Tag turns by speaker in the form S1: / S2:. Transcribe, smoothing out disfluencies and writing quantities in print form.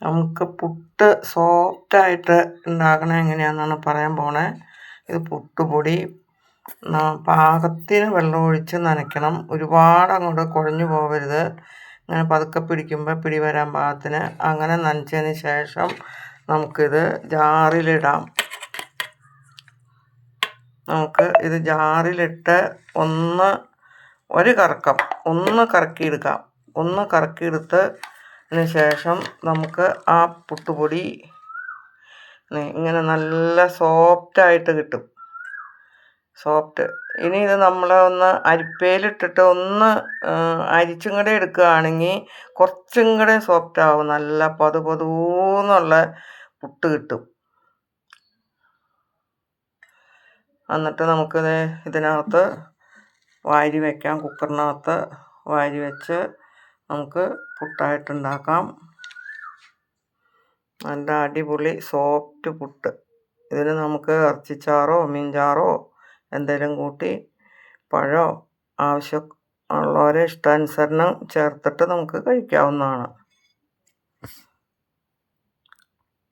S1: നമുക്ക് പുട്ട് സോഫ്റ്റായിട്ട് ഉണ്ടാക്കണത് എങ്ങനെയാണെന്നാണ് പറയാൻ പോണേ. ഇത് പുട്ടുപൊടി പാകത്തിന് വെള്ളമൊഴിച്ച് നനയ്ക്കണം. ഒരുപാട് അങ്ങോട്ട് കുഴഞ്ഞു പോകരുത്. ഇങ്ങനെ പതുക്കെ പിടിക്കുമ്പോൾ പിടി വരാൻ പാകത്തിന് അങ്ങനെ നനച്ചതിന് ശേഷം നമുക്കിത് ജാറിലിടാം. നമുക്ക് ഇത് ജാറിലിട്ട് ഒരു കറക്കം കറക്കിയെടുക്കാം. കറക്കിയെടുത്തതിന് ശേഷം നമുക്ക് ആ പുട്ടുപൊടി ഇങ്ങനെ നല്ല സോഫ്റ്റായിട്ട് കിട്ടും. ഇനി ഇത് നമ്മൾ അരിപ്പയിലിട്ടിട്ട് അരിച്ചും കൂടെ എടുക്കുകയാണെങ്കിൽ കുറച്ചും കൂടെ സോഫ്റ്റ് ആവും. നല്ല പതുപതൂന്നുള്ള പുട്ട് കിട്ടും. എന്നിട്ട് നമുക്കിത് ഇതിനകത്ത് വാരി വയ്ക്കാം. കുക്കറിനകത്ത് വാരി വെച്ച് നമുക്ക് പുട്ടായിട്ടുണ്ടാക്കാം. നല്ല അടിപൊളി സോഫ്റ്റ് പുട്ട്. ഇതിന് നമുക്ക് ഇറച്ചിച്ചാറോ മീൻചാറോ എന്തെങ്കിലും കൂട്ടി പഴമോ ആവശ്യം ഉള്ളവരെ ഇഷ്ടാനുസരണം ചേർത്തിട്ട് നമുക്ക് കഴിക്കാവുന്നതാണ്.